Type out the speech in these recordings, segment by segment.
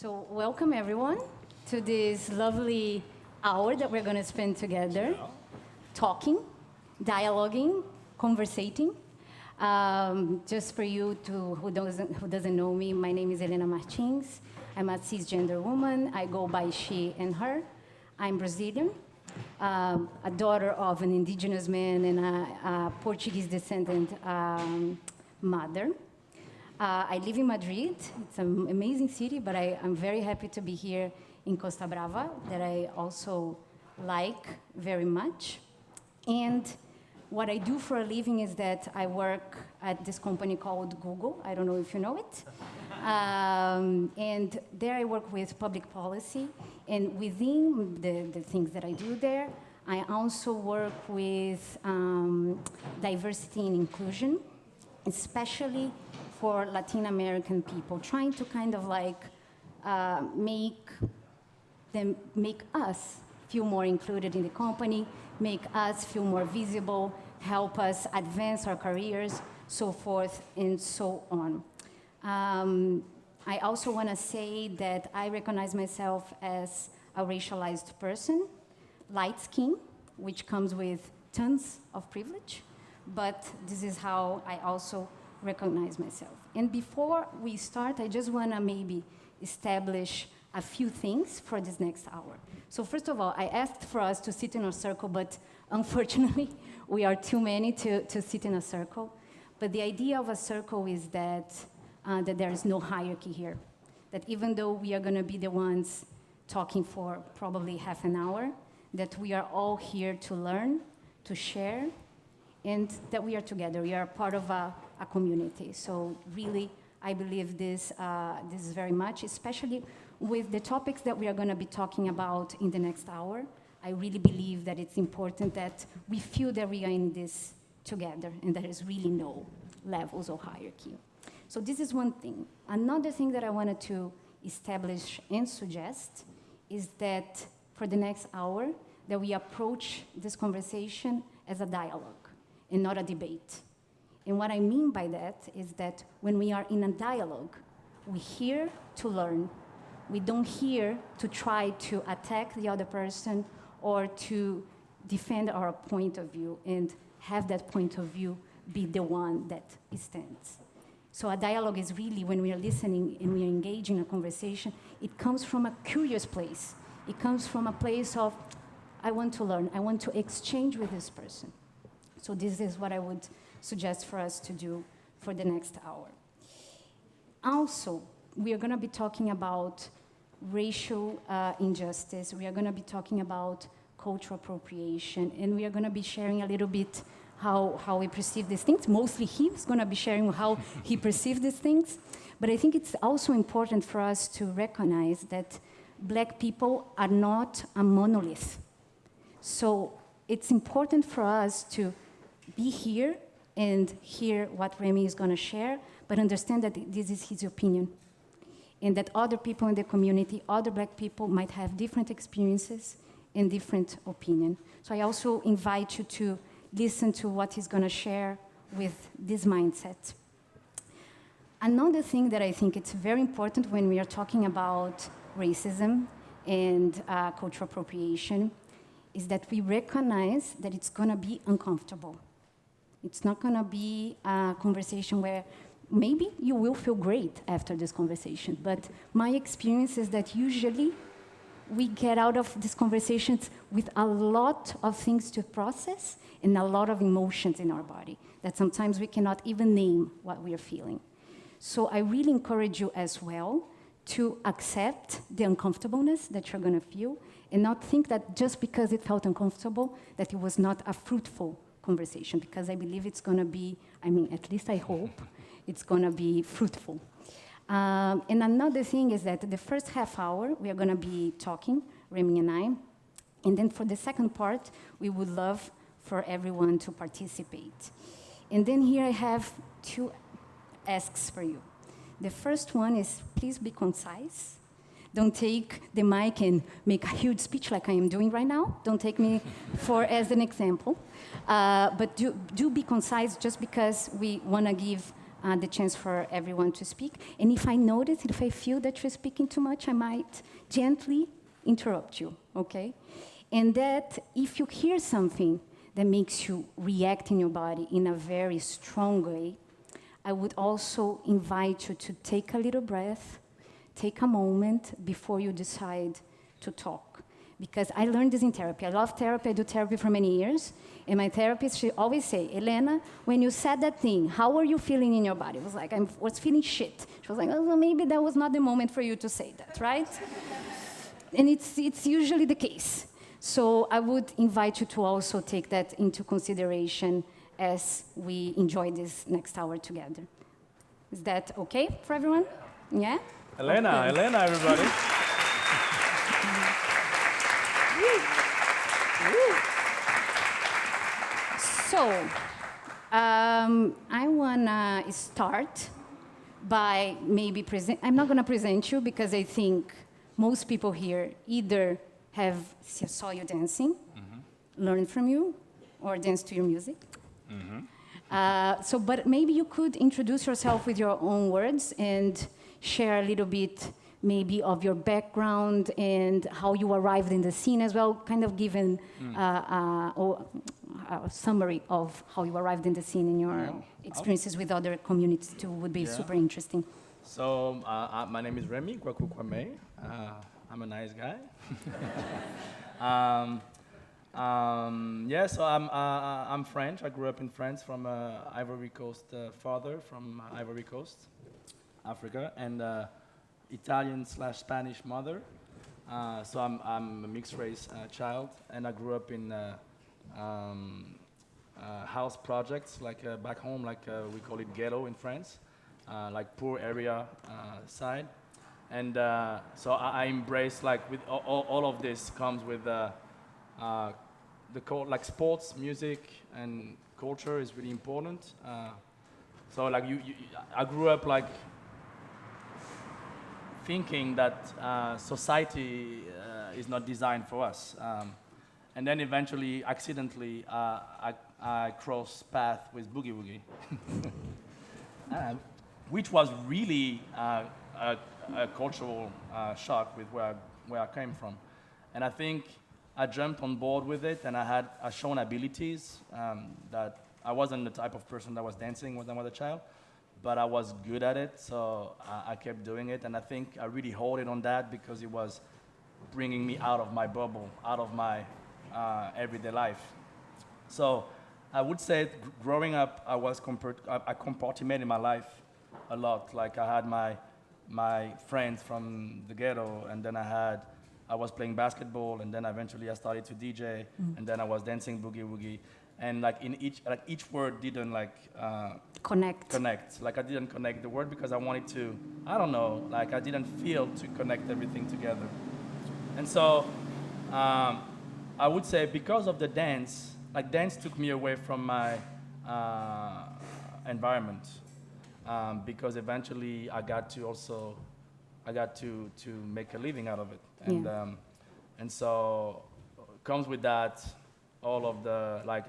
So welcome everyone to this lovely hour that we're going to spend together, talking, dialoguing, conversating. Just for you who doesn't know me, my name is Helena Martins. I'm a cisgender woman. I go by she and her. I'm Brazilian, a daughter of an indigenous man and a Portuguese descendant mother. I live in Madrid. It's an amazing city, but I'm very happy to be here in Costa Brava, that I also like very much. And what I do for a living is that I work at this company called Google. I don't know if you know it. And there I work with public policy. And within the things that I do there, I also work with diversity and inclusion, especially for Latin American people, trying to kind of like make us feel more included in the company, make us feel more visible, help us advance our careers, so forth and so on. I also want to say that I recognize myself as a racialized person, light skin, which comes with tons of privilege, but this is how I also recognize myself. And before we start, I just want to maybe establish a few things for this next hour. So first of all, I asked for us to sit in a circle, but unfortunately, we are too many to sit in a circle. But the idea of a circle is that there is no hierarchy here. That even though we are going to be the ones talking for probably half an hour, that we are all here to learn, to share, and that we are together. We are part of a community. So really, I believe this is very much, especially with the topics that we are going to be talking about in the next hour. I really believe that it's important that we feel that we are in this together and there is really no levels or hierarchy. So this is one thing. Another thing that I wanted to establish and suggest is that for the next hour, that we approach this conversation as a dialogue and not a debate. And what I mean by that is that when we are in a dialogue, we hear to learn. We don't hear to try to attack the other person or to defend our point of view and have that point of view be the one that stands. So a dialogue is really when we are listening and we are engaging in a conversation, it comes from a curious place. It comes from a place of, I want to learn, I want to exchange with this person. So this is what I would suggest for us to do for the next hour. Also, we are going to be talking about racial injustice. We are going to be talking about cultural appropriation, and we are going to be sharing a little bit how we perceive these things. Mostly he's going to be sharing how he perceives these things. But I think it's also important for us to recognize that Black people are not a monolith. So it's important for us to be here and hear what Remy is going to share, but understand that this is his opinion, and that other people in the community, other Black people, might have different experiences and different opinion. So I also invite you to listen to what he's going to share with this mindset. Another thing that I think it's very important when we are talking about racism and cultural appropriation is that we recognize that it's going to be uncomfortable. It's not going to be a conversation where maybe you will feel great after this conversation, but my experience is that usually we get out of these conversations with a lot of things to process and a lot of emotions in our body that sometimes we cannot even name what we are feeling. So I really encourage you as well to accept the uncomfortableness that you're going to feel and not think that just because it felt uncomfortable that it was not a fruitful conversation, because I believe it's going to be, at least I hope, it's going to be fruitful. And another thing is that the first half hour, we are going to be talking, Remy and I, and then for the second part, we would love for everyone to participate. And then here I have two asks for you. The first one is, please be concise. Don't take the mic and make a huge speech like I am doing right now. Don't take me as an example. But do be concise just because we want to give the chance for everyone to speak. And if I notice, if I feel that you're speaking too much, I might gently interrupt you, okay? And that if you hear something that makes you react in your body in a very strong way, I would also invite you to take a little breath, take a moment before you decide to talk. Because I learned this in therapy. I love therapy, I do therapy for many years. And my therapist, she always say, Helena, when you said that thing, how were you feeling in your body? I was like, I was feeling shit. She was like, oh, well, maybe that was not the moment for you to say that, right? And it's usually the case. So I would invite you to also take that into consideration as we enjoy this next hour together. Is that okay for everyone? Yeah? Helena, okay. Helena, everybody. So, I wanna start by maybe I'm not gonna present you because I think most people here either saw you dancing, learned from you, or dance to your music. But maybe you could introduce yourself with your own words and share a little bit maybe of your background and how you arrived in the scene as well, kind of given a summary of how you arrived in the scene and your experiences with other communities too would be super interesting. So my name is Remy Kouakou Kouame. I'm a nice guy. So I'm French. I grew up in France from Ivory Coast father from Ivory Coast, Africa, and Italian/Spanish mother. So I'm a mixed race child, and I grew up in house projects, like back home, like we call it ghetto in France, like poor area side. And so I embrace, like, with all of this comes with like sports, music, and culture is really important. So like I grew up like thinking that society is not designed for us. And then eventually, accidentally, I crossed path with Boogie Woogie, which was really a cultural shock with where I came from. And I think I jumped on board with it, and I shown abilities that I wasn't the type of person that was dancing when I was a child, but I was good at it, so I kept doing it. And I think I really hold it on that because it was bringing me out of my bubble, out of my everyday life. So I would say growing up, I compartmented my life a lot. Like I had my friends from the ghetto, and then I was playing basketball, and then eventually I started to DJ, and then I was dancing boogie woogie, and like each word didn't like connect. Like I didn't connect the word because I wanted to, I don't know, like I didn't feel to connect everything together. And so I would say because of the dance, like dance took me away from my environment. Because eventually I got to make a living out of it, and so comes with that all of the like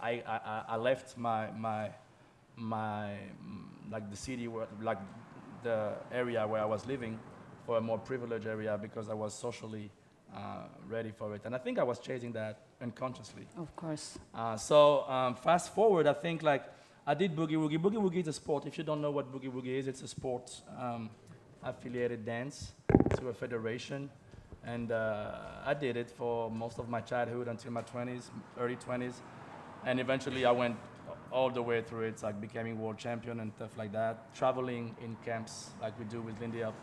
I left my like the city where like the area where I was living for a more privileged area because I was socially ready for it, and I think I was chasing that unconsciously. Of course. So fast forward, I think like. I did Boogie Woogie. Boogie Woogie is a sport. If you don't know what Boogie Woogie is, it's a sport affiliated dance to a federation. And I did it for most of my childhood until my 20s, early 20s. And eventually I went all the way through it, like becoming world champion and stuff like that, traveling in camps like we do with Lindy Hop.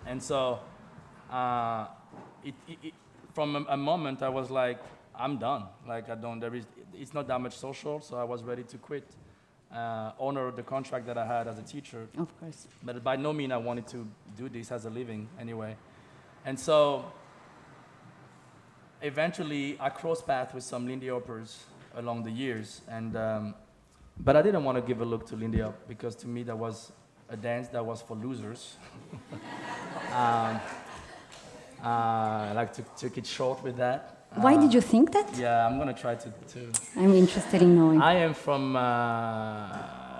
And so from a moment I was like, I'm done. Like it's not that much social, so I was ready to quit. Honor the contract that I had as a teacher. Of course. But by no means I wanted to do this as a living anyway. And so eventually I crossed paths with some Lindy Hoppers along the years. And but I didn't want to give a look to Lindy Hop because to me that was a dance that was for losers. Took it short with that. Why did you think that? Yeah, I'm going to try to... I'm interested in knowing. I am from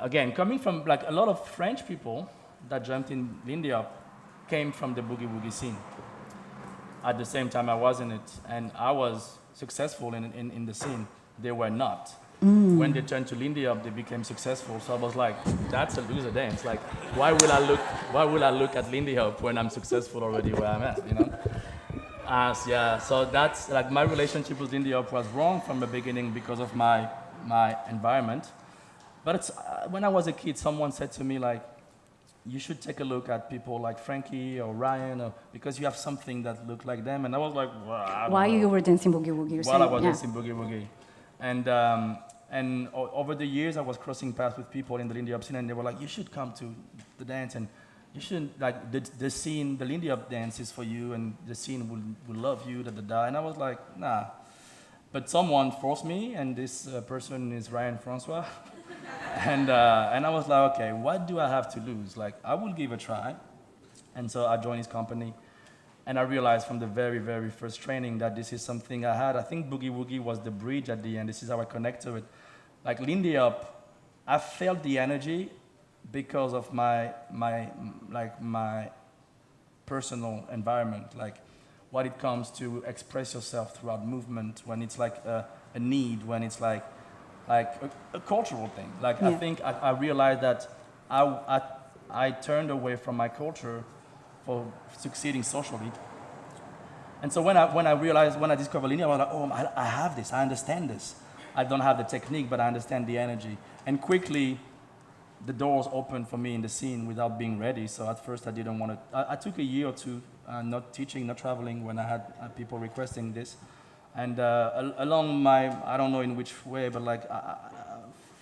again, coming from like a lot of French people that jumped in Lindy Hop came from the boogie woogie scene. At the same time, I was in it, and I was successful in the scene. They were not. When they turned to Lindy Hop, they became successful. So I was like, that's a loser dance. Like, why will I look at Lindy Hop when I'm successful already where I'm at, you know? So that's like my relationship with Lindy Hop was wrong from the beginning because of my environment. But it's, when I was a kid, someone said to me like, you should take a look at people like Frankie or Ryan, because you have something that looked like them. And I was like, well, I don't While know. you were dancing boogie woogie, you're saying? While I was dancing boogie woogie. And over the years, I was crossing paths with people in the Lindy Hop scene, and they were like, you should come to the dance, and you shouldn't, like, the scene, the Lindy Hop dance is for you, and the scene will love you, da. And I was like, nah. But someone forced me, and this person is Ryan Francois. And I was like, okay, what do I have to lose? Like, I will give a try. And so I joined his company. And I realized from the very, very first training that this is something I had. I think Boogie Woogie was the bridge at the end. This is how I connect to it. Like Lindy Hop, I felt the energy because of my personal environment. Like what it comes to express yourself throughout movement, when it's like a need, when it's like a cultural thing. Like I think I realized that I turned away from my culture for succeeding socially. And so when I discovered Lindy, I was like, oh, I have this, I understand this. I don't have the technique, but I understand the energy. And quickly, the doors opened for me in the scene without being ready. So at first I didn't want to, I took a year or two not teaching, not traveling when I had people requesting this. And along my, I don't know in which way, but like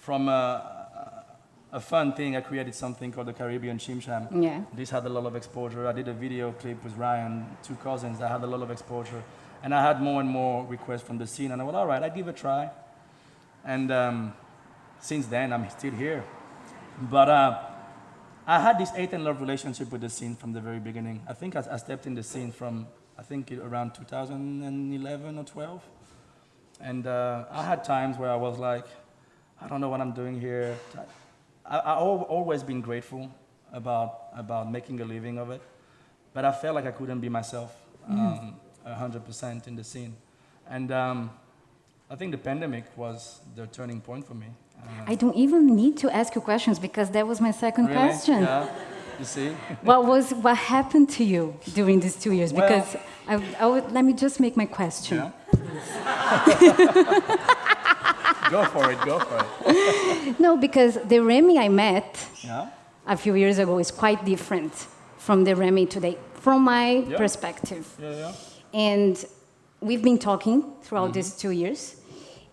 from a fun thing, I created something called the Caribbean Chim Cham. Yeah. This had a lot of exposure. I did a video clip with Ryan, two cousins that had a lot of exposure. And I had more and more requests from the scene. And I went, all right, I'll give it a try. And since then, I'm still here. But I had this hate and love relationship with the scene from the very beginning. I think I stepped in the scene from, I think around 2011 or 12. And I had times where I was like, I don't know what I'm doing here. I've always been grateful about making a living of it, but I felt like I couldn't be myself 100% in the scene. And I think the pandemic was the turning point for me. I don't even need to ask you questions because that was my second Really? question. Yeah, you see? What happened to you during these 2 years? Well, Because let me just make my question. Yeah. Go for it. No, because the Remy I met Yeah. a few years ago is quite different from the Remy today, from my perspective. Yeah. And we've been talking throughout these 2 years,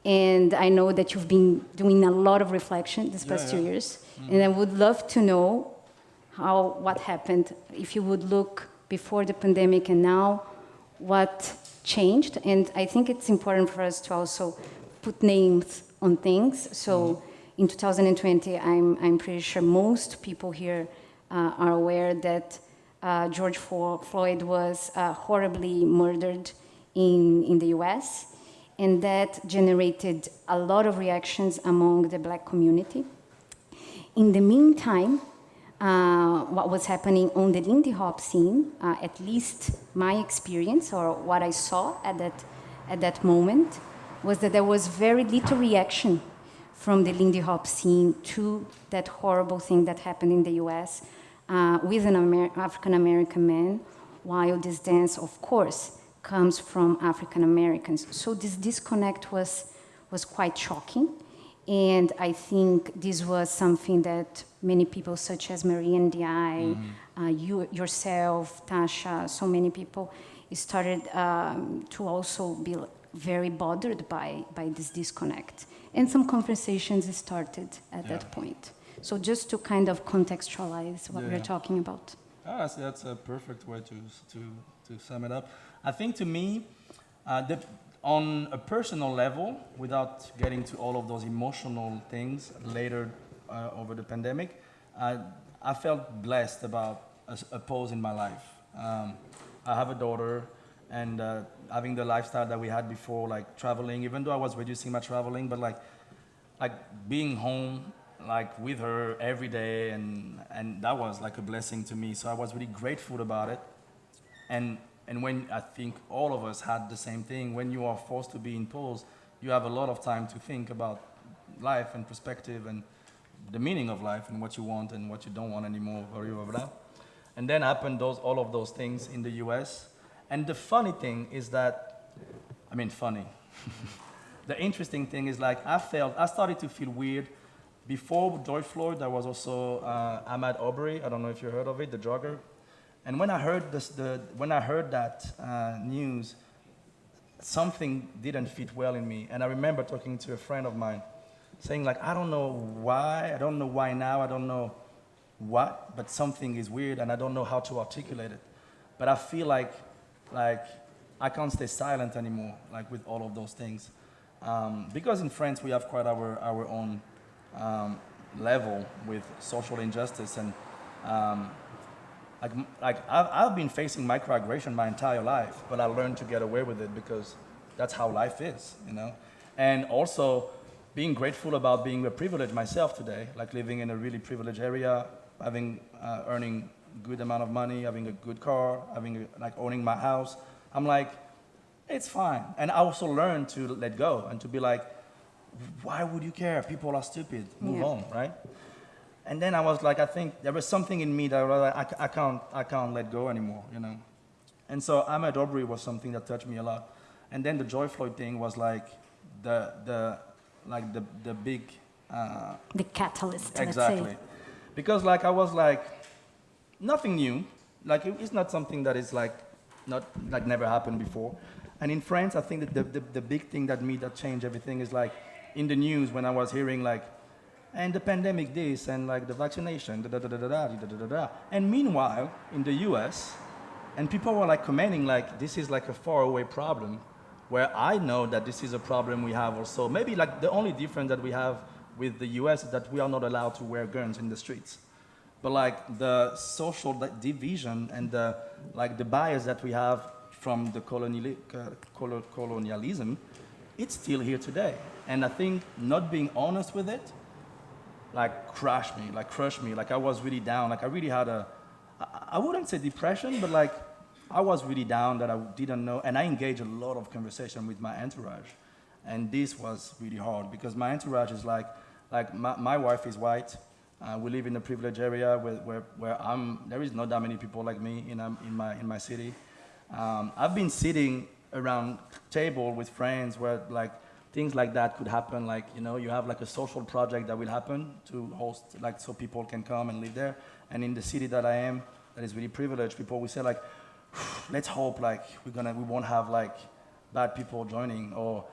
and I know that you've been doing a lot of reflection these past 2 years, and I would love to know what happened, if you would look before the pandemic and now, what changed. And I think it's important for us to also put names on things. So in 2020, I'm pretty sure most people here are aware that George Floyd was horribly murdered in the US, and that generated a lot of reactions among the Black community. In the meantime, what was happening on the Lindy Hop scene, at least my experience or what I saw at that moment, was that there was very little reaction from the Lindy Hop scene to that horrible thing that happened in the US with an African American man, while this dance, of course, comes from African Americans. So this disconnect was quite shocking. And I think this was something that many people, such as Marie and Di, you yourself, Tasha, so many people started to also be very bothered by this disconnect. And some conversations started at that point. So just to kind of contextualize what we're talking about. That's a perfect way to sum it up. I think to me, on a personal level, without getting to all of those emotional things later over the pandemic, I felt blessed about a pause in my life. I have a daughter, and having the lifestyle that we had before, like traveling, even though I was reducing my traveling, but like being home, like with her every day, and that was like a blessing to me. So I was really grateful about it. And when I think all of us had the same thing, when you are forced to be in pause, you have a lot of time to think about life and perspective and the meaning of life and what you want and what you don't want anymore, blah, blah, blah. And then happened all of those things in the US. And the funny thing is that, I mean, funny. The interesting thing is like I started to feel weird. Before George Floyd, there was also Ahmaud Arbery. I don't know if you heard of it, the jogger. And when I heard that news, something didn't fit well in me. And I remember talking to a friend of mine, saying like, I don't know why now, I don't know what, but something is weird, and I don't know how to articulate it. But I feel like I can't stay silent anymore, like with all of those things, because in France we have quite our own level with social injustice, and I've been facing microaggression my entire life, but I learned to get away with it because that's how life is, you know. And also being grateful about being privileged myself today, like living in a really privileged area, earning good amount of money, having a good car, owning my house. I'm like, it's fine. And I also learned to let go and to be like, why would you care? People are stupid. Move on, right? And then I was like, I think there was something in me that I can't let go anymore, you know. And so Ahmaud Arbery was something that touched me a lot. And then the George Floyd thing was like the big the catalyst. Exactly. Let's say. Because like I was like nothing new. Like it's not something that is like not like never happened before. And in France, I think that the big thing that changed everything is like in the news when I was hearing like, and the pandemic this and like the vaccination, da da da da da da da da da. And meanwhile, in the US, and people were like commenting like this is like a faraway problem, where I know that this is a problem we have also. Maybe like the only difference that we have with the US is that we are not allowed to wear guns in the streets. But like the social division and the bias that we have from the colonialism, it's still here today. And I think not being honest with it, crushed me. Like I was really down. Like I really had I wouldn't say depression, but like I was really down that I didn't know. And I engaged a lot of conversation with my entourage. And this was really hard because my entourage is like my wife is white. We live in a privileged area where there is not that many people like me in my city. I've been sitting around table with friends where like things like that could happen. Like, you know, you have like a social project that will happen to host, like, so people can come and live there. And in the city that I am, that is really privileged, people will say like, let's hope like we won't have like bad people joining, or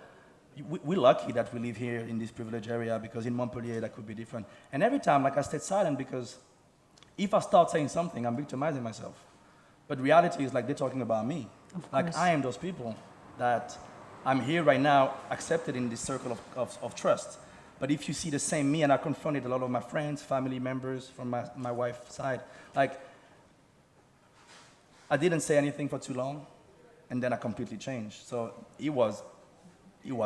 we're lucky that we live here in this privileged area because in Montpellier that could be different. And every time like I stayed silent because if I start saying something, I'm victimizing myself. But reality is like they're talking about me. Like I am those people that I'm here right now, accepted in this circle of trust. But if you see the same me, and I confronted a lot of my friends, family members from my wife's side, like I didn't say anything for too long, and then I completely changed. So it was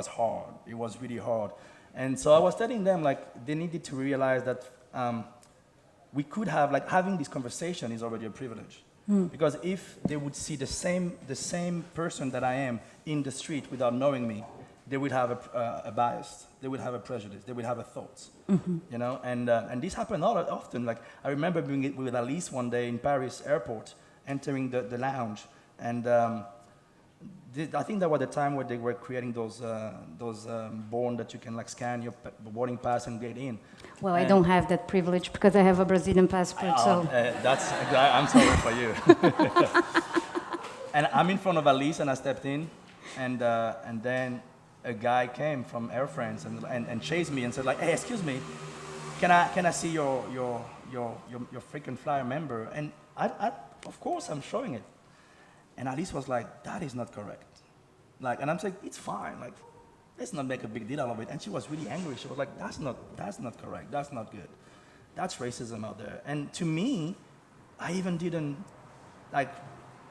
hard. It was really hard. And so I was telling them like they needed to realize that we could have like having this conversation is already a privilege. Because if they would see the same person that I am in the street without knowing me, they would have a bias, they would have a prejudice, they would have a thought, you know. And this happened often. Like I remember being with Alice one day in Paris airport, entering the lounge, and I think that was the time where they were creating those board that you can like scan your boarding pass and get in. Well, I don't have that privilege because I have a Brazilian passport, so... I'm sorry for you. And I'm in front of Alice and I stepped in, and then a guy came from Air France and chased me and said like, hey, excuse me, can I see your frequent flyer member? And I of course I'm showing it. And Alice was like, that is not correct. Like, and I'm saying, it's fine. Like, let's not make a big deal out of it. And she was really angry. She was like, that's not correct. That's not good. That's racism out there. And to me, I even didn't like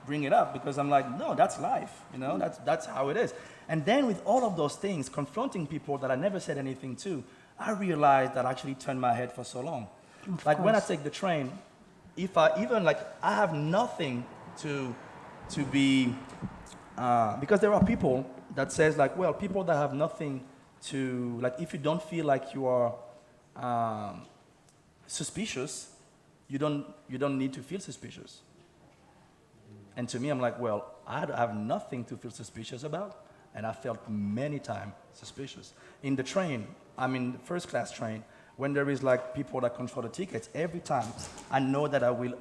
bring it up because I'm like, no, that's life. You know, that's how it is. And then with all of those things, confronting people that I never said anything to, I realized that I actually turned my head for so long. Like when I take the train, if I even like, I have nothing to be, because there are people that says like, well, people that have nothing to, like if you don't feel like you are suspicious, you don't need to feel suspicious. And to me, I'm like, well, I have nothing to feel suspicious about, and I felt many times suspicious. In the train, I'm in the first class train, when there is like people that control the tickets, every time I know that I will,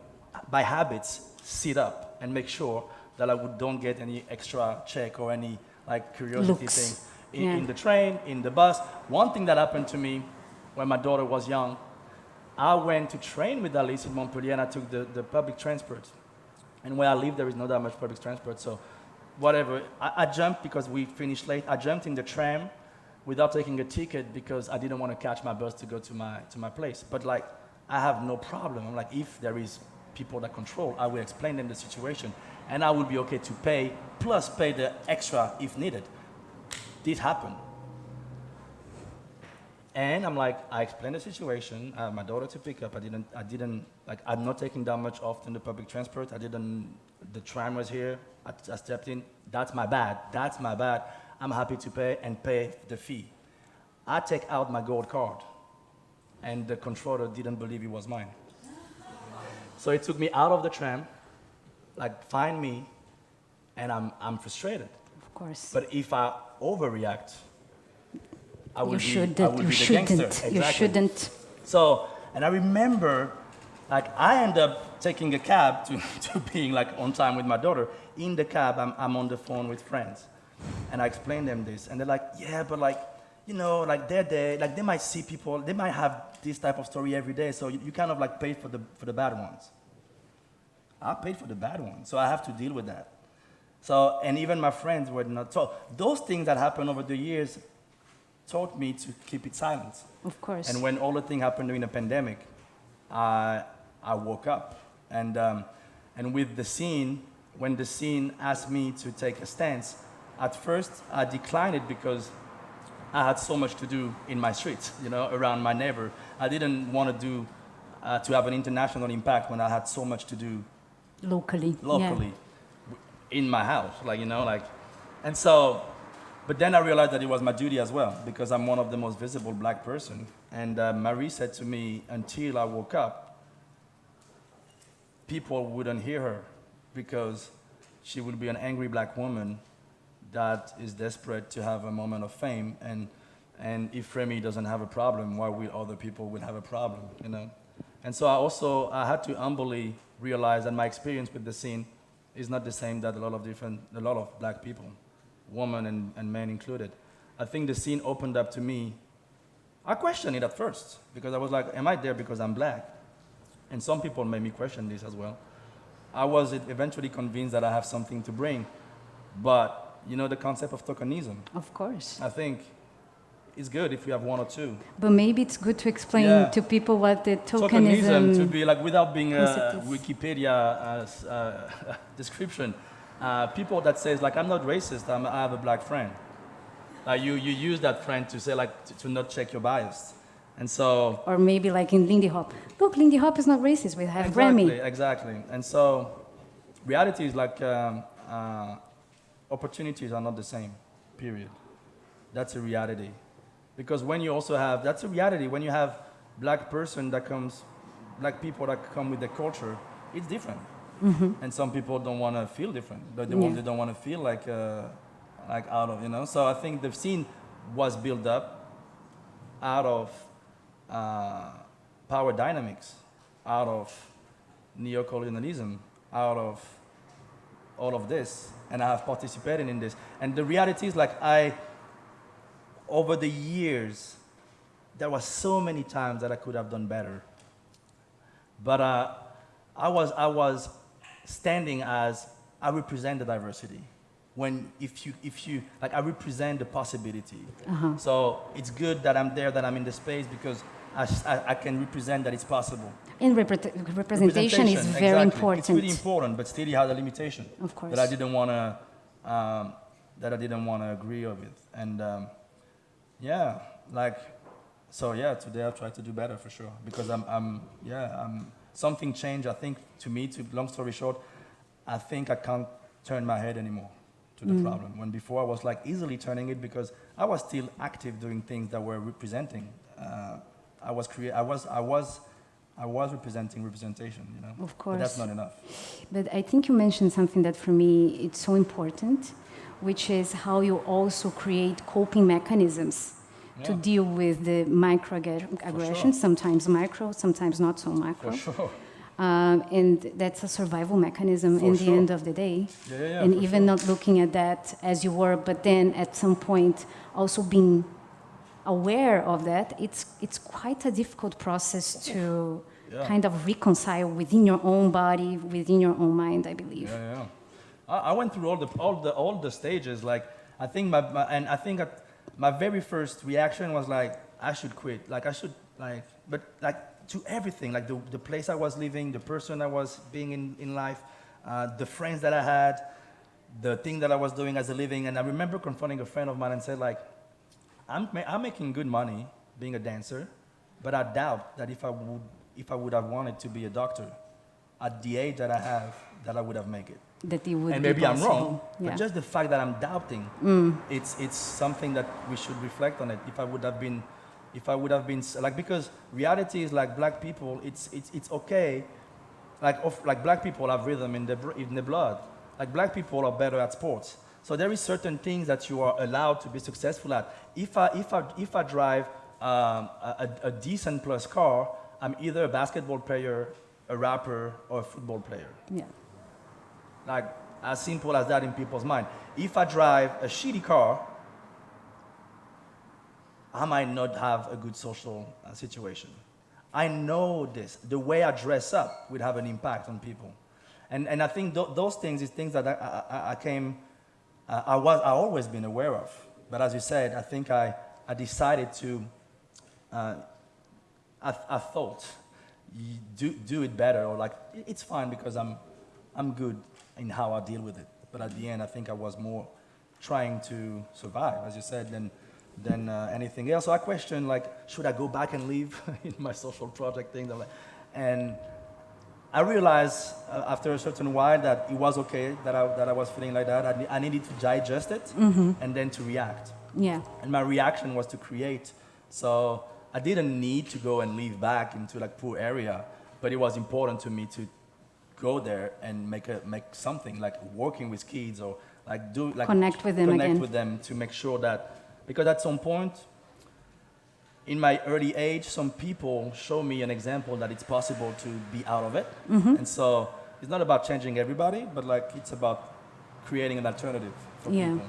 by habits, sit up and make sure that I don't get any extra check or any like curiosity thing in the train, in the bus. One thing that happened to me when my daughter was young, I went to train with Alice in Montpellier and I took the public transport. And where I live, there is not that much public transport, so whatever. I jumped because we finished late. I jumped in the tram without taking a ticket because I didn't want to catch my bus to go to my place. But like, I have no problem. I'm like, if there is people that control, I will explain them the situation, and I will be okay to pay, plus pay the extra if needed. This happened. And I'm like, I explained the situation. I have my daughter to pick up. I didn't, like, I'm not taking that much off in the public transport. The tram was here. I stepped in. That's my bad. I'm happy to pay and pay the fee. I take out my gold card, and the controller didn't believe it was mine. So it took me out of the tram, like, find me, and I'm frustrated. Of course. But if I overreact, I would be the gangster. Exactly. You shouldn't. So, and I remember, like, I end up taking a cab to being like on time with my daughter. In the cab, I'm on the phone with friends, and I explain them this, and they're like, yeah, but like, you know, like like they might see people, they might have this type of story every day, so you kind of like pay for the bad ones. I paid for the bad ones, so I have to deal with that. So, and even my friends were not. So those things that happened over the years taught me to keep it silent. Of course. And when all the thing happened during the pandemic, I woke up. And with the scene, when the scene asked me to take a stance, at first I declined it because I had so much to do in my streets, you know, around my neighbor. I didn't want to have an international impact when I had so much to do locally, in my house, like, you know, like, and so. But then I realized that it was my duty as well, because I'm one of the most visible black person. And Marie said to me, until I woke up, people wouldn't hear her because she would be an angry black woman that is desperate to have a moment of fame. And if Remy doesn't have a problem, why will other people will have a problem, you know? And so I had to humbly realize that my experience with the scene is not the same that a lot of black people, women and men included. I think the scene opened up to me. I questioned it at first because I was like, am I there because I'm black? And some people made me question this as well. I was eventually convinced that I have something to bring. But, you know, the concept of tokenism. Of course. I think it's good if we have one or two. But maybe it's good to explain to people what the tokenism to be like, without being a Wikipedia description. People that says like, I'm not racist, I have a black friend. You use that friend to say like, to not check your bias. And so... Or maybe like in Lindy Hop. Look, Lindy Hop is not racist, we have Remy. Exactly. And so reality is like, opportunities are not the same, period. That's a reality. Because when you also have, that's a reality, when you have black people that come with the culture, it's different. Mm-hmm. And some people don't want to feel different. They don't want to feel like out of, you know. So I think the scene was built up out of power dynamics, out of neocolonialism, out of all of this. And I have participated in this. And the reality is like over the years, there were so many times that I could have done better. But I was standing as I represent the diversity. If you like, I represent the possibility. Uh-huh. So it's good that I'm there, that I'm in the space, because I can represent that it's possible. And representation is very important. It's really important, but still it has a limitation. Of course. That I didn't want to agree with. And So yeah, today I'll try to do better for sure because something changed. I think to me, long story short, I think I can't turn my head anymore to the problem. When before I was like easily turning it because I was still active doing things that were representing. I was representing representation, you know. Of course. But that's not enough. But I think you mentioned something that for me it's so important, which is how you also create coping mechanisms to deal with the microaggressions, sometimes micro, sometimes not so micro. For sure. And that's a survival mechanism in the end of the day. And even not looking at that as you were, but then at some point also being aware of that, it's quite a difficult process to kind of reconcile within your own body, within your own mind, I believe. I went through all the stages. Like I think my very first reaction was like I should quit. But to everything, like the place I was living, the person I was being in life, the friends that I had, the thing that I was doing as a living. And I remember confronting a friend of mine and said like, I'm making good money being a dancer, but I doubt that if I would have wanted to be a doctor at the age that I have, that I would have made it. That it would and be maybe possible. I'm wrong, Yeah. but just the fact that I'm doubting, it's something that we should reflect on it. If I would have been like, because reality is like black people, it's okay. Like black people have rhythm in the blood. Like black people are better at sports. So there is certain things that you are allowed to be successful at. If I drive a decent plus car, I'm either a basketball player, a rapper, or a football player. Yeah. Like as simple as that in people's mind. If I drive a shitty car, I might not have a good social situation. I know this. The way I dress up would have an impact on people. And I think those things is things that I always been aware of. But as you said, I think I decided to, I thought, do it better, or like, it's fine because I'm good in how I deal with it. But at the end, I think I was more trying to survive, as you said, than anything else. So I questioned, like, should I go back and live in my social project thing? And I realized after a certain while that it was okay that I was feeling like that. I needed to digest it and then to react. Yeah. And my reaction was to create. So I didn't need to go and live back into like poor area, but it was important to me to go there and make something, like working with kids or like Connect with them again. with them to make sure that, because at some point in my early age, some people show me an example that it's possible to be out of it. And so it's not about changing everybody, but like it's about creating an alternative for people.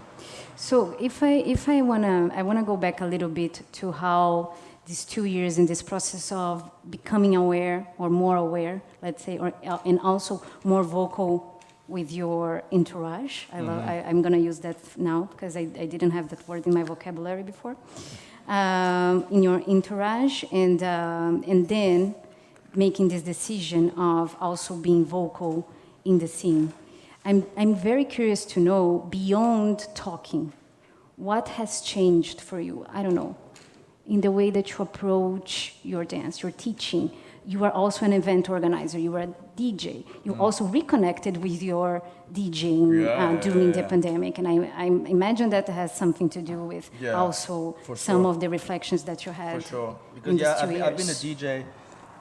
So if I wanna go back a little bit to how these 2 years in this process of becoming aware or more aware, let's say, and also more vocal with your entourage. I'm going to use that now because I didn't have that word in my vocabulary before. In your entourage, and then making this decision of also being vocal in the scene. I'm very curious to know, beyond talking, what has changed for you? I don't know, in the way that you approach your dance, your teaching. You are also an event organizer. You were a DJ. You also reconnected with your DJing during the pandemic, and I imagine that has something to do with also some of the reflections that you had. For sure, because in these 2 years. I've been a DJ.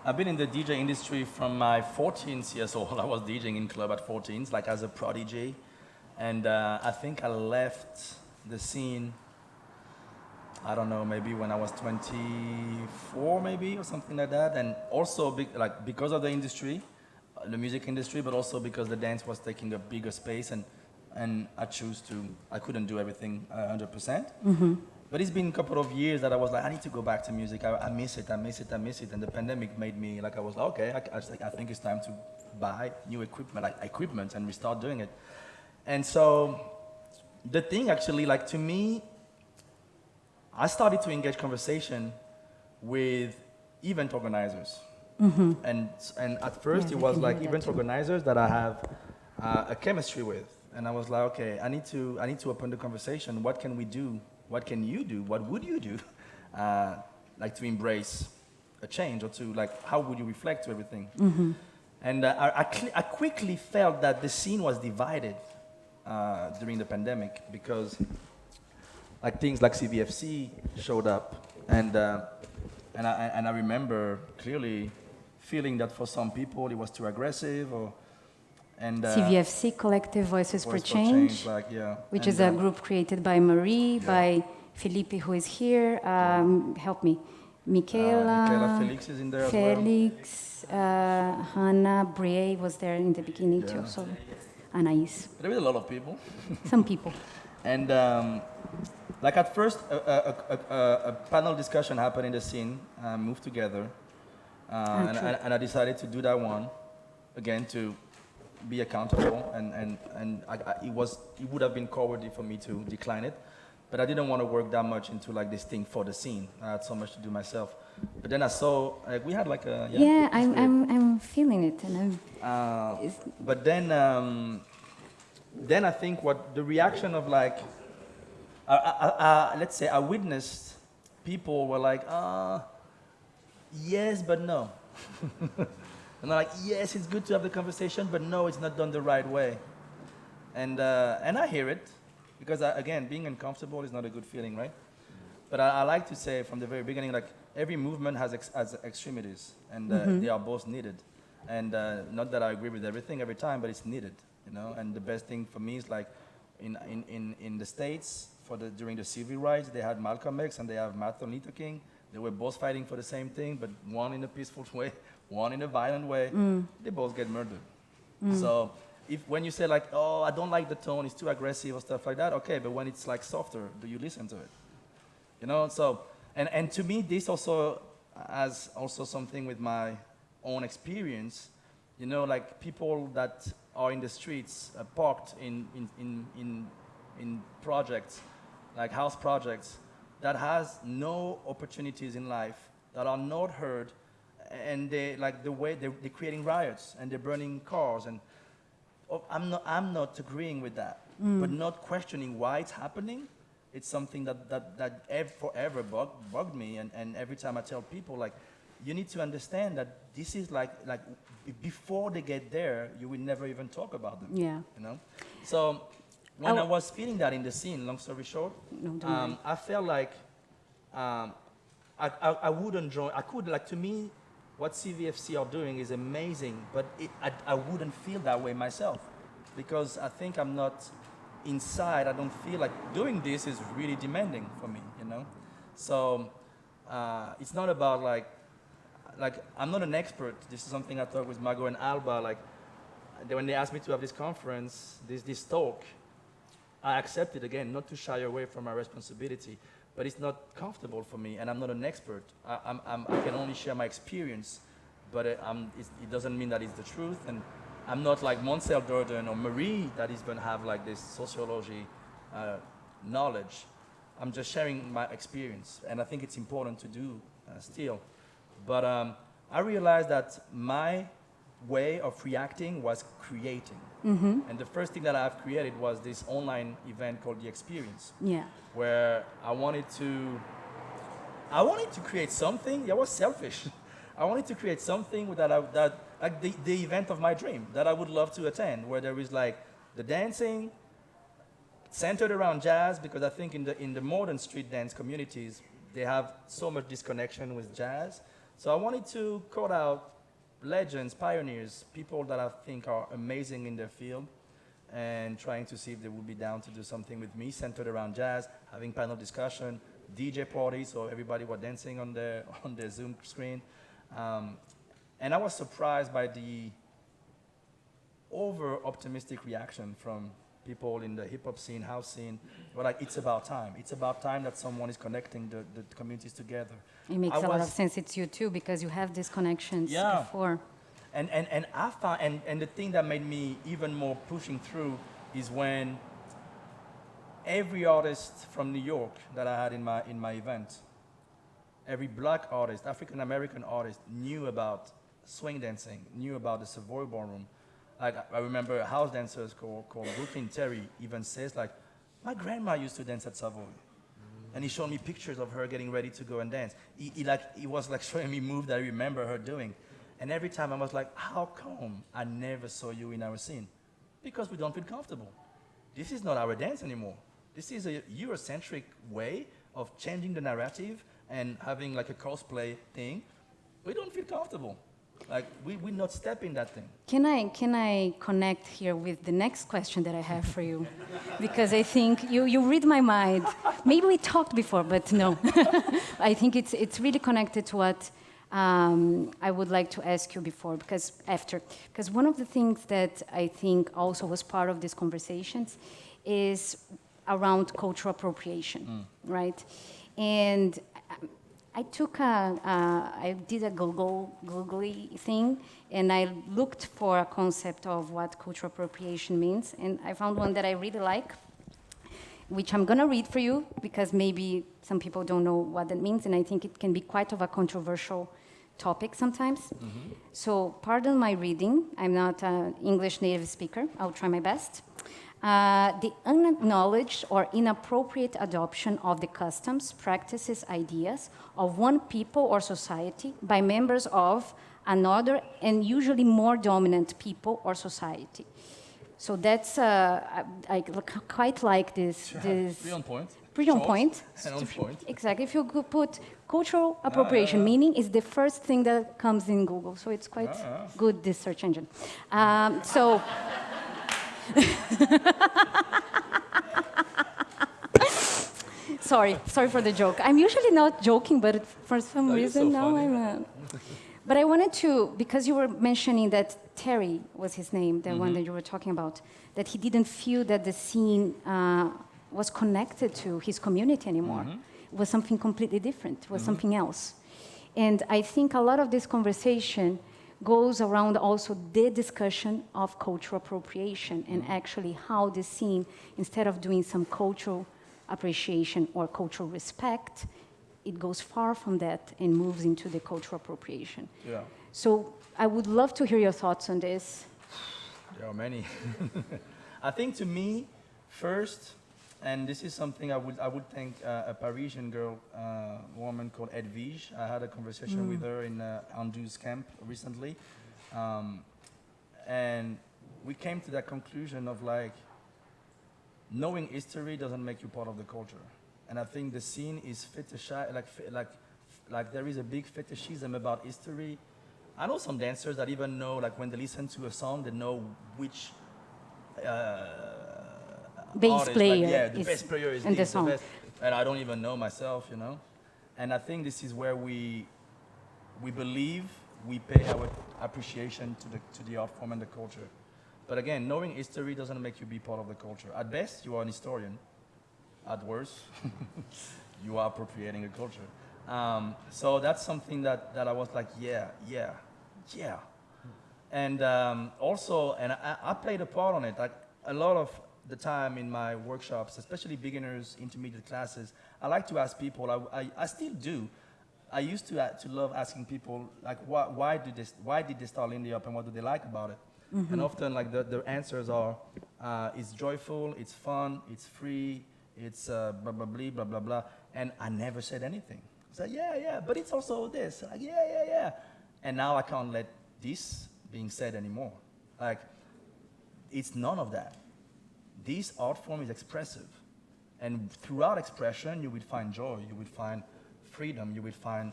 I've been in the DJ industry from my 14th years old. I was DJing in club at 14, like as a prodigy, and I think I left the scene, I don't know, maybe when I was 24, maybe, or something like that. And also, because of the industry, the music industry, but also because the dance was taking a bigger space, and I couldn't do everything 100%. But it's been a couple of years that I was like, I need to go back to music. I miss it. And the pandemic made me, like, I was like, okay, I think it's time to buy new equipment, and we start doing it. And so the thing actually, like, to me, I started to engage conversation with event organizers. And at first it was like event organizers that I have a chemistry with. And I was like, okay, I need to open the conversation. What can we do? What can you do? What would you do like to embrace a change or to like how would you reflect to everything. And I quickly felt that the scene was divided during the pandemic because like things like CVFC showed up, and I remember clearly feeling that for some people it was too aggressive, CVFC, Collective Voices for Voice Change, like, yeah. which And, is a group created by Marie, by Felipe, who is here. Help me. Michaela Felix is in there Felix, Hannah, Brie was there in the beginning too, so Anaïs. There is a lot of people. Some people. And like at first, a panel discussion happened in the scene, moved together, and I decided to do that one, again, to be accountable, and it would have been cowardly for me to decline it, but I didn't want to work that much into like this thing for the scene. I had so much to do myself. But then I saw, like, we had like a... Yeah, I'm feeling it, and but then I think what the reaction of like, let's say I witnessed people were like, yes, but no. And they're like, yes, it's good to have the conversation, but no, it's not done the right way. And I hear it, because again, being uncomfortable is not a good feeling, right? But I like to say from the very beginning, like every movement has extremities, and they are both needed. And not that I agree with everything every time, but it's needed, you know. And the best thing for me is like in the States during the civil rights, they had Malcolm X and they have Martin Luther King. They were both fighting for the same thing, but one in a peaceful way, one in a violent way. They both get murdered. So when you say like, oh, I don't like the tone, it's too aggressive or stuff like that, okay, but when it's like softer, do you listen to it? You know, so, and to me, this also has also something with my own experience, you know, like people that are in the streets, parked in projects, like house projects, that has no opportunities in life, that are not heard, and they, like the way they're creating riots, and they're burning cars, and I'm not agreeing with that, but not questioning why it's happening. It's something that forever bugged me, and every time I tell people, like, you need to understand that this is like before they get there, you will never even talk about them. Yeah. You know? So when I was feeling that in the scene, long story short, I felt like I wouldn't join. I could, like, to me, what CVFC are doing is amazing, but I wouldn't feel that way myself, because I think I'm not inside. I don't feel like doing this is really demanding for me, you know? So it's not about like I'm not an expert. This is something I talked with Margot and Alba, like when they asked me to have this conference, this talk, I accepted, again, not to shy away from my responsibility, but it's not comfortable for me, and I'm not an expert. I can only share my experience, but it doesn't mean that it's the truth, and I'm not like Monsell Durden or Marie that is going to have like this sociology knowledge. I'm just sharing my experience, and I think it's important to do still. But I realized that my way of reacting was creating. And the first thing that I've created was this online event called The Experience. Yeah. Where I wanted to create something. I was selfish. I wanted to create something that like the event of my dream that I would love to attend, where there is like the dancing centered around jazz, because I think in the modern street dance communities, they have so much disconnection with jazz. So I wanted to call out legends, pioneers, people that I think are amazing in their field, and trying to see if they would be down to do something with me centered around jazz, having panel discussion, DJ parties, so everybody was dancing on their Zoom screen. And I was surprised by the over-optimistic reaction from people in the hip-hop scene, house scene. But like, it's about time. It's about time that someone is connecting the communities together. It makes a lot of sense. It's you too, because you have these connections before. And I found, and the thing that made me even more pushing through is when every artist from New York that I had in my event, every black artist, African American artist, knew about swing dancing, knew about the Savoy Ballroom. Like, I remember a house dancer called Brooklyn Terry even says, like, my grandma used to dance at Savoy. And he showed me pictures of her getting ready to go and dance. He was like showing me moves that I remember her doing. And every time I was like, how come I never saw you in our scene? Because we don't feel comfortable. This is not our dance anymore. This is a Eurocentric way of changing the narrative and having like a cosplay thing. We don't feel comfortable. Like, we're not stepping that thing. Can I connect here with the next question that I have for you? Because I think you read my mind. Maybe we talked before, but no. I think it's really connected to what I would like to ask you before, because one of the things that I think also was part of these conversations is around cultural appropriation, right? And I did a googly thing, and I looked for a concept of what cultural appropriation means, and I found one that I really like, which I'm gonna read for you, because maybe some people don't know what that means, and I think it can be quite of a controversial topic sometimes. Mm-hmm. So pardon my reading, I'm not an English native speaker, I'll try my best. The unacknowledged or inappropriate adoption of the customs, practices, ideas of one people or society by members of another and usually more dominant people or society. So that's, I quite like this. Pretty on point. Pretty on point. And on point. Exactly. If you could put cultural appropriation, meaning is the first thing that comes in Google. So it's quite good, this search engine. Sorry for the joke. I'm usually not joking, but for some reason so now I'm. But I wanted to, because you were mentioning that Terry was his name, the one that you were talking about, that he didn't feel that the scene was connected to his community anymore. It was something completely different. It was something else. And I think a lot of this conversation goes around also the discussion of cultural appropriation and actually how the scene, instead of doing some cultural appreciation or cultural respect, it goes far from that and moves into the cultural appropriation. Yeah. So I would love to hear your thoughts on this. There are many. I think to me, first, and this is something I would thank a Parisian girl, woman called Edwige. I had a conversation with her in Andu's camp recently. And we came to that conclusion of like, knowing history doesn't make you part of the culture. And I think the scene is fetishized, like there is a big fetishism about history. I know some dancers that even know, like when they listen to a song, they know which bass artist, player the bass player is in the song. Best, and I don't even know myself, you know. And I think this is where we believe we pay our appreciation to the art form and the culture. But again, knowing history doesn't make you be part of the culture. At best, you are an historian. At worst, you are appropriating a culture. So that's something that I was like, yeah. And also, and I played a part on it. Like a lot of the time in my workshops, especially beginners, intermediate classes, I like to ask people, I still do. I used to love asking people, like, why did they start Lindy Hop and what do they like about it? And often, like, the answers are, it's joyful, it's fun, it's free, it's blah, blah, blah, blah, blah, blah. And I never said anything. I said, yeah, but it's also this. Like, yeah. And now I can't let this being said anymore. Like, it's none of that. This art form is expressive. And throughout expression, you will find joy, you will find freedom, you will find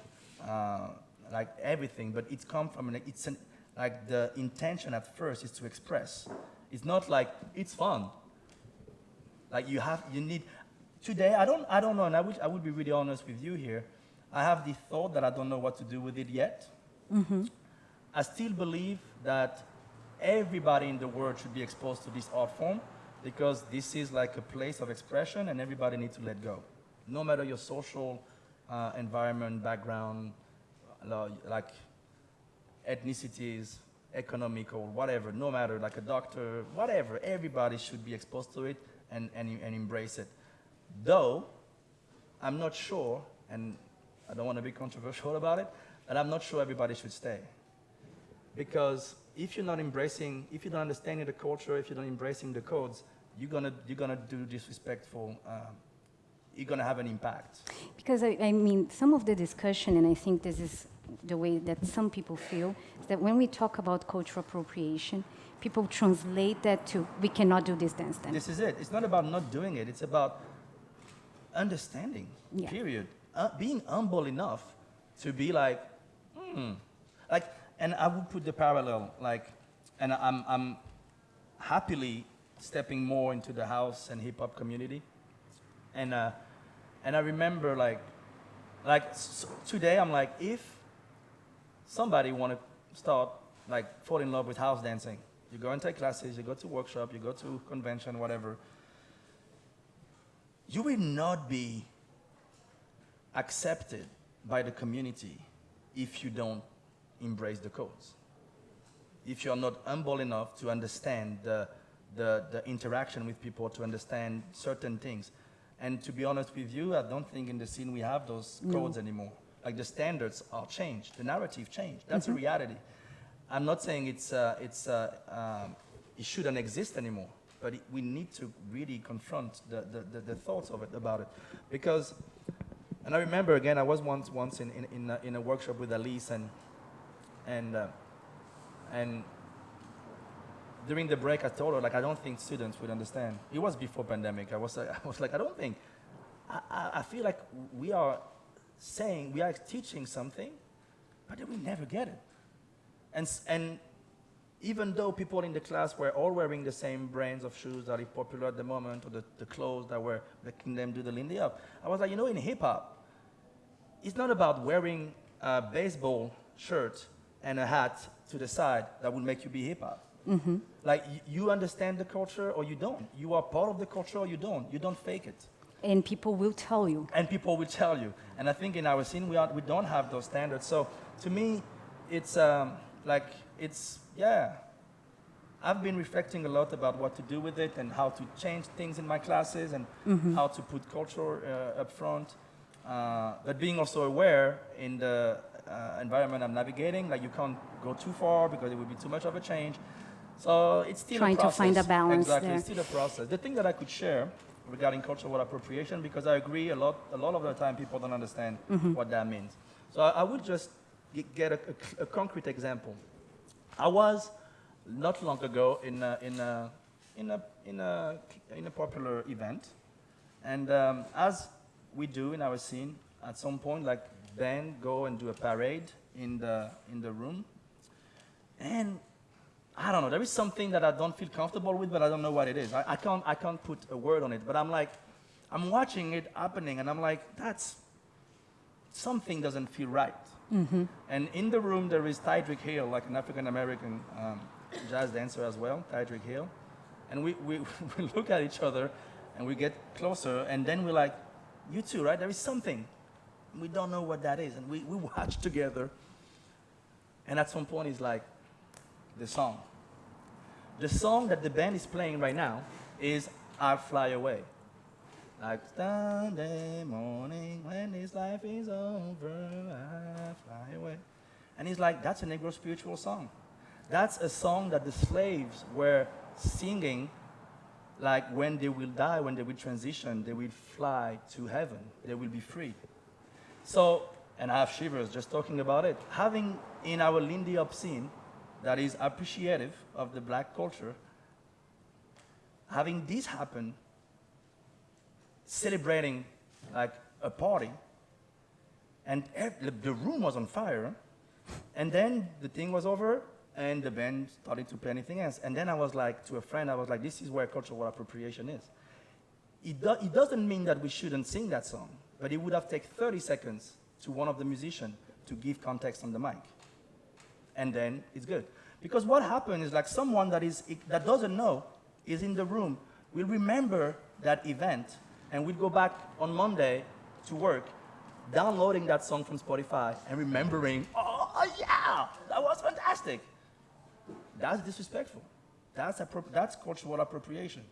like everything, but it's come from, like the intention at first is to express. It's not like, it's fun. Like you need, today, I don't know, and I would be really honest with you here, I have the thought that I don't know what to do with it yet. I still believe that everybody in the world should be exposed to this art form because this is like a place of expression and everybody needs to let go. No matter your social environment, background, like ethnicities, economic or whatever, no matter, like a doctor, whatever, everybody should be exposed to it and embrace it. Though, I'm not sure, and I don't want to be controversial about it, but I'm not sure everybody should stay. Because if you're not understanding the culture, if you're not embracing the codes, you're gonna do disrespectful you're going to have an impact. Because I mean, some of the discussion, and I think this is the way that some people feel, is that when we talk about cultural appropriation, people translate that to, we cannot do this dance then. This is it. It's not about not doing it. It's about understanding, Yeah. period. Being humble enough to be like, like, and I would put the parallel, like, and I'm happily stepping more into the house and hip hop community. And I remember today I'm like, if somebody want to start like fall in love with house dancing, you go and take classes, you go to workshop, you go to convention, whatever, you will not be accepted by the community if you don't embrace the codes. If you're not humble enough to understand the interaction with people, to understand certain things. And to be honest with you, I don't think in the scene we have those codes anymore. Like the standards are changed, the narrative changed. That's a reality. I'm not saying it shouldn't exist anymore, but we need to really confront the thoughts of it about it, because. And I remember again, I was once in a workshop with Alice, and during the break, I told her, like, I don't think students would understand. It was before pandemic. I was like, I don't think. I feel like we are teaching something, but they will never get it. And even though people in the class were all wearing the same brands of shoes that are popular at the moment, or the clothes that were making them do the Lindy Hop, I was like, in hip hop, it's not about wearing a baseball shirt and a hat to the side that will make you be hip hop. Like, you understand the culture or you don't. You are part of the culture or you don't. You don't fake it. And people will tell you. And people will tell you. And I think in our scene, we don't have those standards. So to me, it's I've been reflecting a lot about what to do with it and how to change things in my classes and how to put culture up front. But being also aware in the environment I'm navigating, like, you can't go too far because it would be too much of a change. So it's still Trying a process. to find a balance exactly, there. It's still a process. The thing that I could share regarding cultural appropriation, because I agree a lot of the time people don't understand what that means. So I would just get a concrete example. I was not long ago in a popular event, and as we do in our scene, at some point, like, band go and do a parade in the room, and I don't know, there is something that I don't feel comfortable with, but I don't know what it is. I can't put a word on it, but I'm watching it happening, and I'm like, something doesn't feel right. And in the room there is Tydrick Hill, like an African American jazz dancer as well, Tydrick Hill, and we look at each other and we get closer, and then we're like, you too, right? There is something. We don't know what that is, and we watch together, and at some point it's like, the song that the band is playing right now is "I'll Fly Away." Like, Sunday morning when this life is over, I'll fly away. And he's like, that's a Negro spiritual song. That's a song that the slaves were singing, like, when they will die, when they will transition, they will fly to heaven, they will be free. So, and I have shivers just talking about it. Having in our Lindy Hop scene that is appreciative of the black culture, having this happen, celebrating like a party, and the room was on fire, and then the thing was over, and the band started to play anything else. And then I was like, to a friend, I was like, this is where cultural appropriation is. It doesn't mean that we shouldn't sing that song, but it would have taken 30 seconds to one of the musicians to give context on the mic. And then it's good. Because what happened is, like, someone that doesn't know is in the room, will remember that event, and will go back on Monday to work, downloading that song from Spotify and remembering, oh yeah, that was fantastic. That's disrespectful. That's cultural appropriation.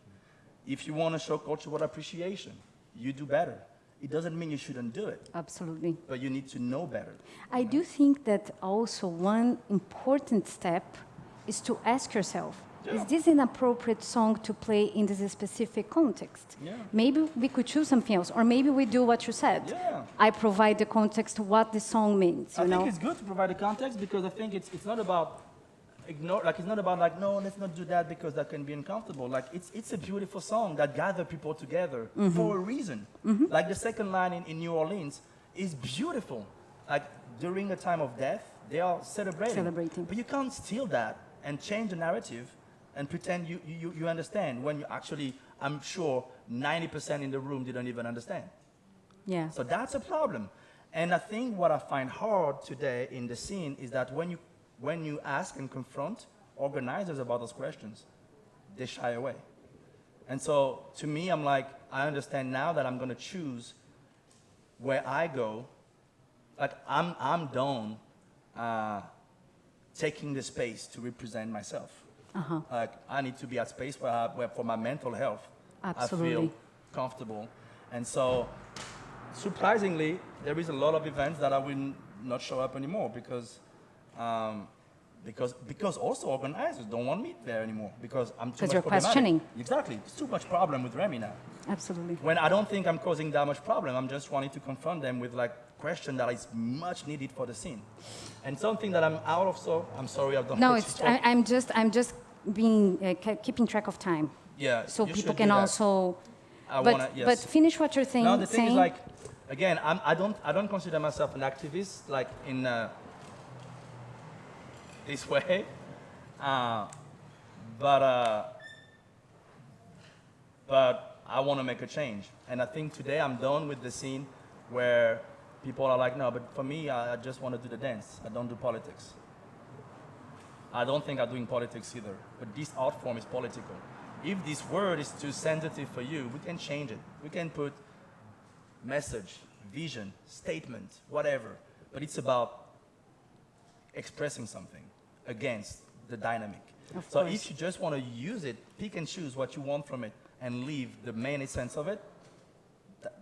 If you want to show cultural appreciation, you do better. It doesn't mean you shouldn't do it. Absolutely. But you need to know better. I do think that also one important step is to ask yourself, Is this an appropriate song to play in this specific context? Yeah. Maybe we could choose something else, or maybe we do what you said. Yeah. I provide the context, what the song means, you I know? think it's good to provide the context because I think it's not about it's not about like, no, let's not do that because that can be uncomfortable. Like, it's a beautiful song that gathers people together for a reason. Like the second line in New Orleans is beautiful. Like, during a time of death, they are celebrating. But you can't steal that and change the narrative and pretend you understand when you actually, I'm sure, 90% in the room didn't even understand. Yeah. So that's a problem. And I think what I find hard today in the scene is that when you ask and confront organizers about those questions, they shy away. And so to me, I'm like, I understand now that I'm going to choose where I go. Like, I'm done taking the space to represent myself. Like, I need to be at space where for my mental health, Absolutely. I feel comfortable. And so, surprisingly, there is a lot of events that I will not show up anymore because also organizers don't want me there anymore because I'm too much you're problematic. questioning. Exactly. It's too much problem with Remy now. Absolutely. When I don't think I'm causing that much problem, I'm just wanting to confront them with like question that is much needed for the scene. And something that I'm out of, so I'm sorry I've done. No, I'm just being keeping track of time. Yeah. So you people should can do that. also. Yes. But finish what you're saying. No, the thing is like, again, I don't consider myself an activist like in this way, but I want to make a change, and I think today I'm done with the scene where people are like, no, but for me, I just want to do the dance. I don't do politics. I don't think I'm doing politics either, but this art form is political. If this word is too sensitive for you, we can change it. We can put message, vision, statement, whatever, but it's about expressing something against the dynamic. So if you just want to use it, pick and choose what you want from it and leave the main essence of it,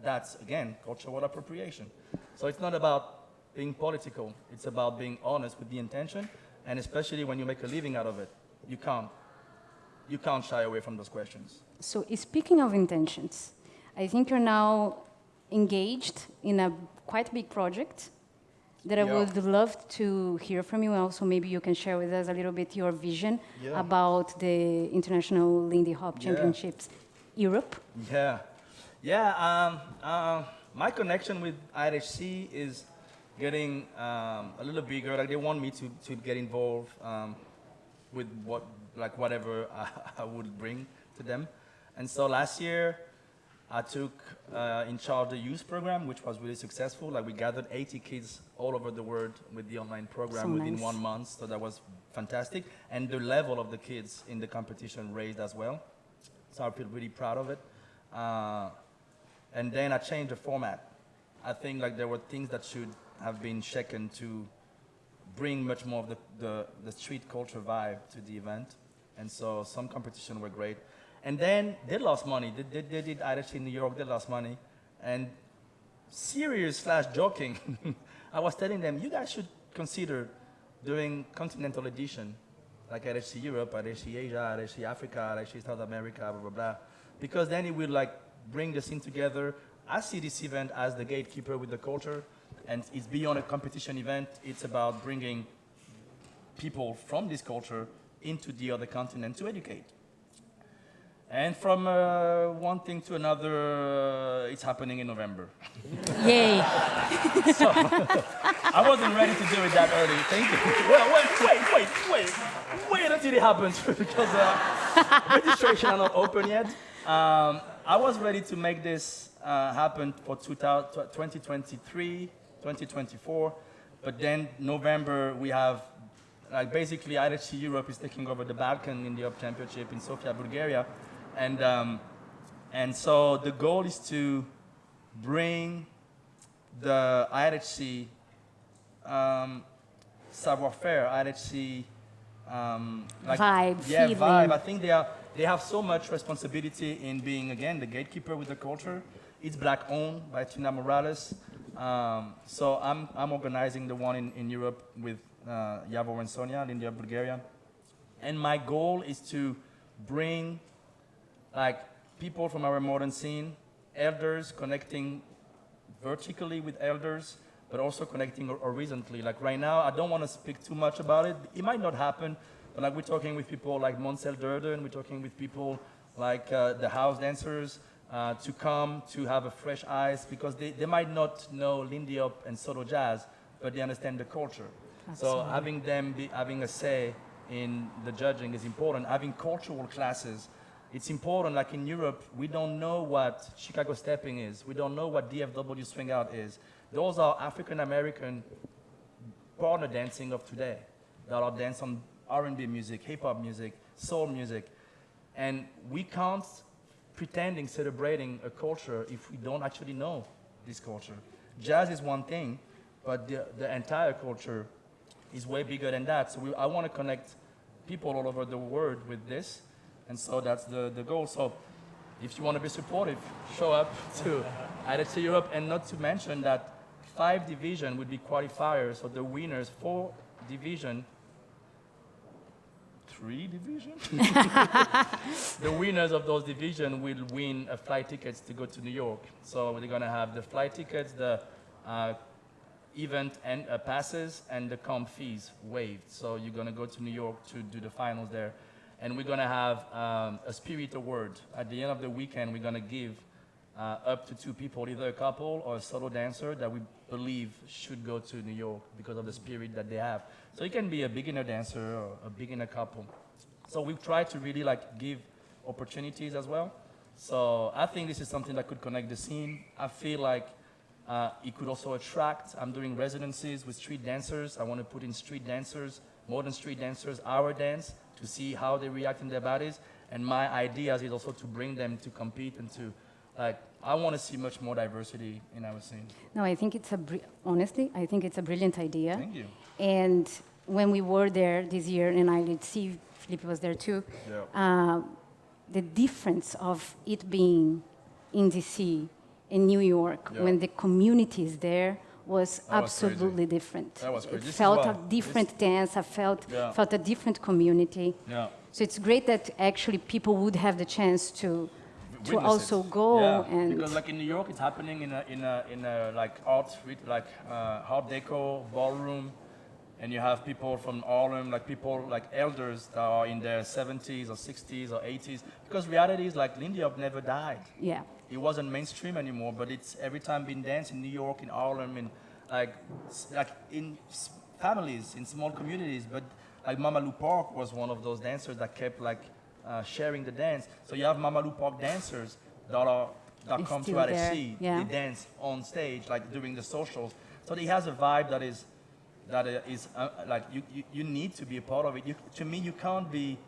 that's, again, cultural appropriation. So it's not about being political. It's about being honest with the intention, and especially when you make a living out of it, you can't shy away from those questions. So speaking of intentions, I think you're now engaged in a quite big project that I would love to hear from you also. Maybe you can share with us a little bit your vision about the International Lindy Hop Championships Europe. My connection with LHC is getting a little bigger. Like, they want me to get involved with whatever I would bring to them. And so last year, I took in charge the youth program, which was really successful. Like, we gathered 80 kids all over the world with the online program within 1 month, so that was fantastic. And the level of the kids in the competition raised as well, so I feel really proud of it. And then I changed the format. I think like there were things that should have been shaken to bring much more of the street culture vibe to the event. And so some competition were great. And then they lost money. They did LHC in New York, they lost money. And serious/joking, I was telling them, you guys should consider doing continental edition, like LHC Europe, LHC Asia, LHC Africa, LHC South America, blah, blah, blah. Because then it will like bring the scene together. I see this event as the gatekeeper with the culture, and it's beyond a competition event. It's about bringing people from this culture into the other continent to educate. And from one thing to another, it's happening in November. Yay! So, I wasn't ready to do it that early. Thank you. Well, wait until it happens because registration are not open yet. I was ready to make this happen for 2023, 2024, but then November we have, like, basically LHC Europe is taking over the Balkan Lindy Hop Championship in Sofia, Bulgaria, and so the goal is to bring the LHC savoir-faire, LHC vibe, feeling. Vibe. I think they have so much responsibility in being, again, the gatekeeper with the culture. It's black-owned by Tina Morales. So I'm organizing the one in Europe with Yavor and Sonia, Lindy Hop Bulgaria. And my goal is to bring like people from our modern scene, elders connecting vertically with elders, but also connecting horizontally. Like right now, I don't want to speak too much about it. It might not happen, but like we're talking with people like Monsel Durden, we're talking with people like the house dancers to come to have a fresh eyes, because they might not know Lindy Hop and solo jazz, but they understand the culture. Absolutely. So having them having a say in the judging is important. Having cultural classes, it's important. Like in Europe, we don't know what Chicago stepping is. We don't know what DFW swing out is. Those are African American partner dancing of today that are dance on R&B music, hip hop music, soul music. And we can't pretending celebrating a culture if we don't actually know this culture. Jazz is one thing, but the entire culture is way bigger than that. So I want to connect people all over the world with this. And so that's the goal. So if you want to be supportive, show up to LHC Europe. And not to mention that 5 divisions would be qualifiers. So the winners, 4 divisions, 3 divisions? The winners of those divisions will win a flight tickets to go to New York. So they're going to have the flight tickets, the event and passes, and the comp fees waived. So you're going to go to New York to do the finals there. And we're going to have a spirit award. At the end of the weekend, we're going to give up to 2 people, either a couple or a solo dancer that we believe should go to New York because of the spirit that they have. So it can be a beginner dancer or a beginner couple. So we've tried to really like give opportunities as well. So I think this is something that could connect the scene. I feel like it could also attract. I'm doing residencies with street dancers. I want to put in street dancers, modern street dancers, our dance, to see how they react in their bodies. And my idea is also to bring them to compete and to, like, I want to see much more diversity in our scene. No, I think it's honestly, I think it's a brilliant idea. Thank you. And when we were there this year, and I did see Felipe was there too, the difference of it being in DC, in New York, when the community is there, was absolutely different. That was crazy. It felt a different dance. I felt a different community. Yeah. So it's great that actually people would have the chance to also go and because like in New York, it's happening in a like art deco ballroom, and you have people from Harlem, like people like elders that are in their 70s or 60s or 80s. Because reality is like Lindy Hop never died. Yeah. It wasn't mainstream anymore, but it's every time been danced in New York, in Harlem, in like in families, in small communities. But like Mama Lou Park was one of those dancers that kept like sharing the dance. So you have Mama Lou Park dancers that come to LHC. They dance on stage like during the socials. So it has a vibe that is like you need to be a part of it. To me, you can't be.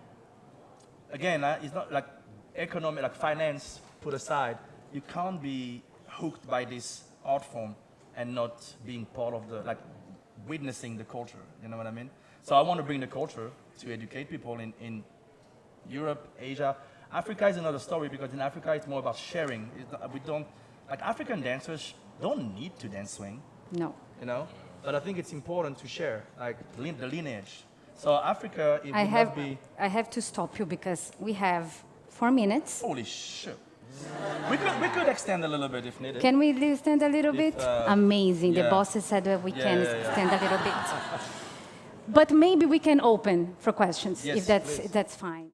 Again, it's not like economic, like finance put aside. You can't be hooked by this art form and not being part of the, like, witnessing the culture, you know what I mean? So I want to bring the culture to educate people in Europe, Asia. Africa is another story, because in Africa it's more about sharing. We don't, like, African dancers don't need to dance swing. No. You know? But I think it's important to share, like, the lineage. So Africa, it I have to stop you because we have 4 minutes. Holy shit. We could extend a little bit if needed. Can we extend a little bit? Amazing. Yeah. The bosses said that we can extend a little bit. But maybe we can open for questions, if that's fine.